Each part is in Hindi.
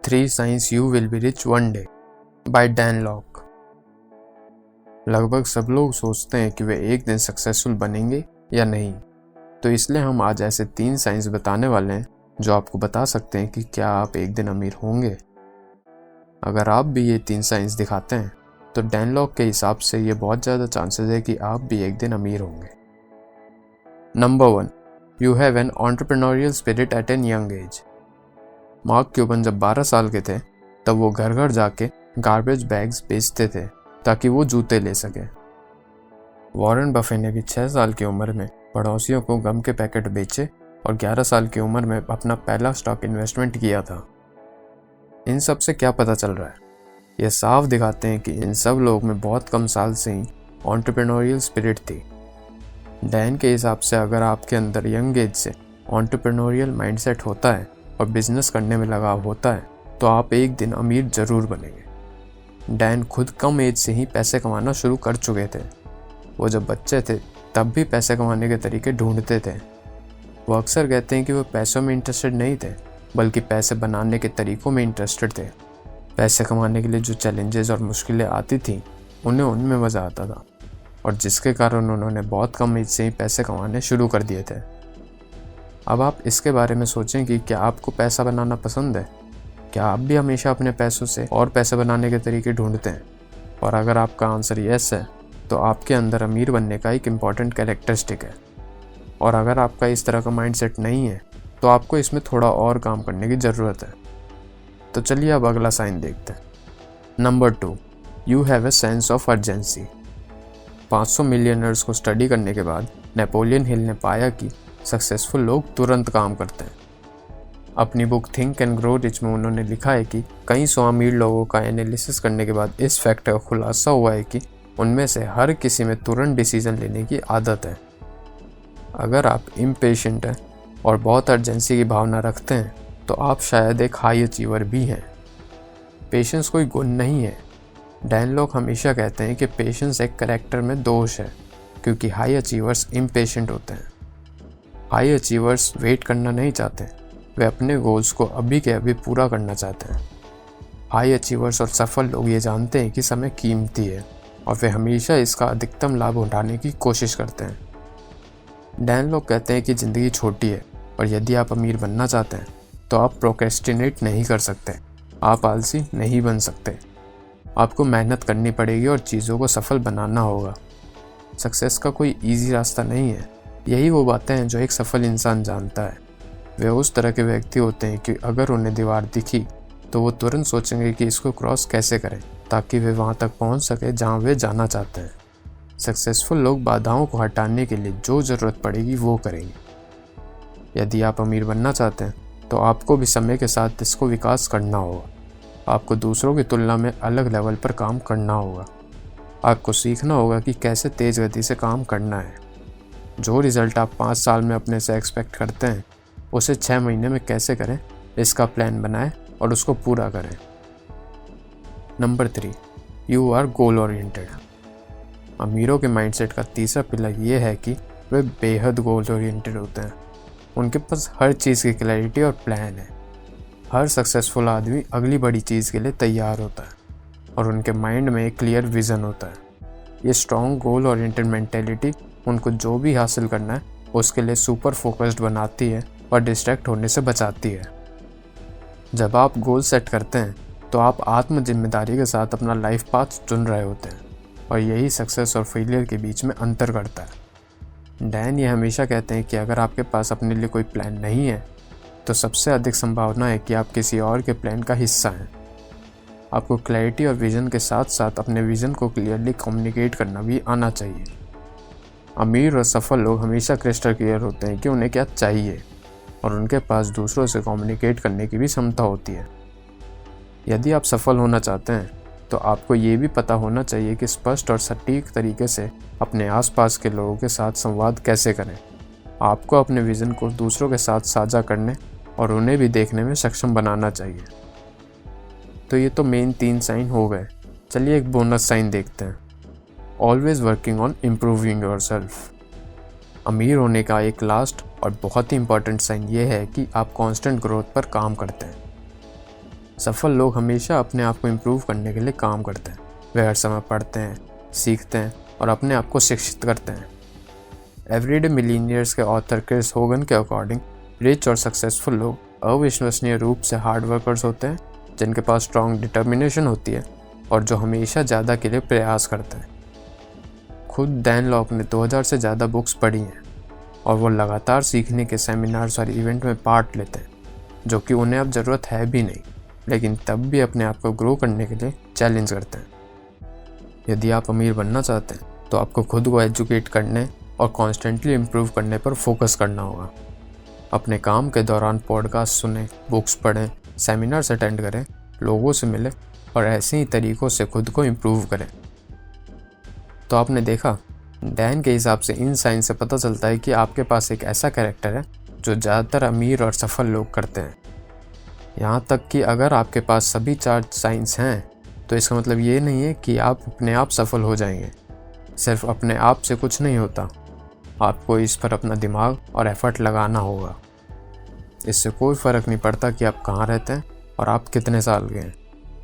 3 Signs You Will Be Rich One Day by Dan Lok. लगभग सब लोग सोचते हैं कि वे एक दिन सक्सेसफुल बनेंगे या नहीं, तो इसलिए हम आज ऐसे 3 साइंस बताने वाले हैं जो आपको बता सकते हैं कि क्या आप एक दिन अमीर होंगे। अगर आप भी ये 3 साइंस दिखाते हैं तो डैन लॉक के हिसाब से ये बहुत ज़्यादा चांसेस है कि आप भी एक दिन अमीर होंगे। Number 1, you have an entrepreneurial spirit at an young age. Mark Cuban जब 12 साल के थे तब वो घर घर जाके गार्बेज बैग्स बेचते थे ताकि वो जूते ले सके। वॉरेन बफे ने भी 6 साल की उम्र में पड़ोसियों को गम के पैकेट बेचे और 11 साल की उम्र में अपना पहला स्टॉक इन्वेस्टमेंट किया था। इन सब से क्या पता चल रहा है? ये साफ दिखाते हैं कि इन सब लोगों में बहुत कम साल से ही एंटरप्रेन्योरियल स्पिरिट थी। डैन के हिसाब से अगर आपके अंदर यंग एज से एंटरप्रेन्योरियल माइंडसेट होता है और बिजनेस करने में लगाव होता है तो आप एक दिन अमीर जरूर बनेंगे। डैन खुद कम एज से ही पैसे कमाना शुरू कर चुके थे। वो जब बच्चे थे तब भी पैसे कमाने के तरीके ढूंढते थे। वो अक्सर कहते हैं कि वो पैसों में इंटरेस्टेड नहीं थे बल्कि पैसे बनाने के तरीकों में इंटरेस्टेड थे। पैसे कमाने के लिए जो चैलेंजेस और मुश्किलें आती थी उन्हें उनमें मज़ा आता था और जिसके कारण उन्होंने बहुत कम एज से ही पैसे कमाने शुरू कर दिए थे। अब आप इसके बारे में सोचें कि क्या आपको पैसा बनाना पसंद है? क्या आप भी हमेशा अपने पैसों से और पैसे बनाने के तरीके ढूंढते हैं? और अगर आपका आंसर यस है तो आपके अंदर अमीर बनने का एक इम्पॉर्टेंट कैरेक्टरिस्टिक है। और अगर आपका इस तरह का माइंडसेट नहीं है तो आपको इसमें थोड़ा और काम करने की ज़रूरत है। तो चलिए अब अगला साइन देखते हैं। Number 2, you have a sense of urgency. 500 millionaires को स्टडी करने के बाद नेपोलियन हिल ने पाया कि सक्सेसफुल लोग तुरंत काम करते हैं। अपनी book think and grow rich में उन्होंने लिखा है कि कई 100 अमीर लोगों का एनालिसिस करने के बाद इस फैक्ट का खुलासा हुआ है कि उनमें से हर किसी में तुरंत डिसीजन लेने की आदत है। अगर आप इम्पेशेंट हैं और बहुत अर्जेंसी की भावना रखते हैं तो आप शायद एक हाई अचीवर भी हैं। पेशेंस कोई गुण नहीं है। डैन लॉक हमेशा कहते हैं कि पेशेंस एक कैरेक्टर में दोष है क्योंकि हाई अचीवर्स इम्पेशेंट होते हैं। हाई अचीवर्स वेट करना नहीं चाहते, वे अपने गोल्स को अभी के अभी पूरा करना चाहते हैं। हाई अचीवर्स और सफल लोग ये जानते हैं कि समय कीमती है और वे हमेशा इसका अधिकतम लाभ उठाने की कोशिश करते हैं। डैन लॉक कहते हैं कि ज़िंदगी छोटी है और यदि आप अमीर बनना चाहते हैं तो आप प्रोक्रेस्टिनेट नहीं कर सकते, आप आलसी नहीं बन सकते। आपको मेहनत करनी पड़ेगी और चीज़ों को सफल बनाना होगा। सक्सेस का कोई ईजी रास्ता नहीं है। यही वो बातें हैं जो एक सफल इंसान जानता है। वे उस तरह के व्यक्ति होते हैं कि अगर उन्हें दीवार दिखी तो वो तुरंत सोचेंगे कि इसको क्रॉस कैसे करें ताकि वे वहाँ तक पहुँच सके जहाँ वे जाना चाहते हैं। सक्सेसफुल लोग बाधाओं को हटाने के लिए जो ज़रूरत पड़ेगी वो करेंगे। यदि आप अमीर बनना चाहते हैं तो आपको भी समय के साथ इसको विकास करना होगा। आपको दूसरों की तुलना में अलग लेवल पर काम करना होगा। आपको सीखना होगा कि कैसे तेज़ गति से काम करना है। जो रिज़ल्ट आप 5 साल में अपने से एक्सपेक्ट करते हैं उसे 6 महीने में कैसे करें, इसका प्लान बनाएं और उसको पूरा करें। Number 3, you are goal oriented. अमीरों के माइंडसेट का तीसरा पिलर ये है कि वे बेहद गोल ओरिएंटेड होते हैं। उनके पास हर चीज़ की क्लैरिटी और प्लान है। हर सक्सेसफुल आदमी अगली बड़ी चीज़ के लिए तैयार होता है और उनके माइंड में एक क्लियर विज़न होता है। ये स्ट्रॉन्ग गोल ओरिएंटेड मेंटेलिटी उनको जो भी हासिल करना है उसके लिए सुपर फोकस्ड बनाती है और डिस्ट्रैक्ट होने से बचाती है। जब आप गोल सेट करते हैं तो आप आत्म जिम्मेदारी के साथ अपना लाइफ पाथ चुन रहे होते हैं और यही सक्सेस और फेलियर के बीच में अंतर करता है। डैन ये हमेशा कहते हैं कि अगर आपके पास अपने लिए कोई प्लान नहीं है तो सबसे अधिक संभावना है कि आप किसी और के प्लान का हिस्सा हैं। आपको क्लैरिटी और विज़न के साथ साथ अपने विज़न को क्लियरली कम्युनिकेट करना भी आना चाहिए। अमीर और सफल लोग हमेशा क्रिस्टल क्लियर होते हैं कि उन्हें क्या चाहिए और उनके पास दूसरों से कम्युनिकेट करने की भी क्षमता होती है। यदि आप सफल होना चाहते हैं तो आपको ये भी पता होना चाहिए कि स्पष्ट और सटीक तरीके से अपने आसपास के लोगों के साथ संवाद कैसे करें। आपको अपने विज़न को दूसरों के साथ साझा करने और उन्हें भी देखने में सक्षम बनाना चाहिए। तो ये तो मेन 3 साइन हो गए। चलिए एक बोनस साइन देखते हैं। Always working on improving yourself. अमीर होने का एक लास्ट और बहुत ही इंपॉर्टेंट साइन ये है कि आप कांस्टेंट ग्रोथ पर काम करते हैं। सफल लोग हमेशा अपने आप को इम्प्रूव करने के लिए काम करते हैं। वे हर समय पढ़ते हैं, सीखते हैं और अपने आप को शिक्षित करते हैं। एवरीडे मिलीनियर्स के ऑथर क्रिस होगन के अकॉर्डिंग रिच और सक्सेसफुल लोग अविश्वसनीय रूप से हार्ड वर्कर्स होते हैं, जिनके पास स्ट्रॉन्ग डिटर्मिनेशन होती है और जो हमेशा ज़्यादा के लिए प्रयास करते हैं। खुद डैन लॉक ने 2000 से ज़्यादा बुक्स पढ़ी हैं और वो लगातार सीखने के सेमिनार्स और इवेंट में पार्ट लेते हैं, जो कि उन्हें अब ज़रूरत है भी नहीं, लेकिन तब भी अपने आप को ग्रो करने के लिए चैलेंज करते हैं। यदि आप अमीर बनना चाहते हैं तो आपको खुद को एजुकेट करने और कॉन्स्टेंटली इम्प्रूव करने पर फोकस करना होगा। अपने काम के दौरान पॉडकास्ट सुनें, बुक्स पढ़ें, सेमिनार्स अटेंड करें, लोगों से मिलें और ऐसे ही तरीक़ों से खुद को इम्प्रूव करें। तो आपने देखा, डैन के हिसाब से इन साइन से पता चलता है कि आपके पास एक ऐसा कैरेक्टर है जो ज़्यादातर अमीर और सफल लोग करते हैं। यहाँ तक कि अगर आपके पास सभी 4 साइंस हैं तो इसका मतलब ये नहीं है कि आप अपने आप सफल हो जाएंगे। सिर्फ अपने आप से कुछ नहीं होता, आपको इस पर अपना दिमाग और एफर्ट लगाना होगा। इससे कोई फ़र्क नहीं पड़ता कि आप कहाँ रहते हैं और आप कितने साल के हैं।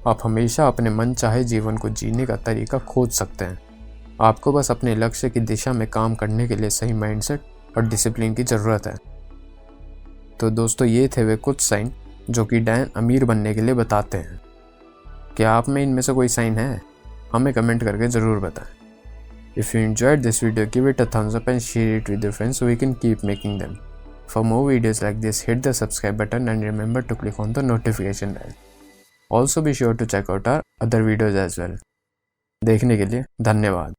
आप हमेशा अपने मन चाहे जीवन को जीने का तरीका खोज सकते हैं। आपको बस अपने लक्ष्य की दिशा में काम करने के लिए सही माइंडसेट और डिसिप्लिन की ज़रूरत है। तो दोस्तों, ये थे वे कुछ साइन जो कि डैन अमीर बनने के लिए बताते हैं। क्या आप में इनमें से कोई साइन है? हमें कमेंट करके ज़रूर बताएं। If you enjoyed this video, give it a thumbs up and share it with your friends so we can keep making them. For more videos like this, hit the subscribe button and remember to click on the notification bell. Also be sure to check out our other videos as well. देखने के लिए धन्यवाद।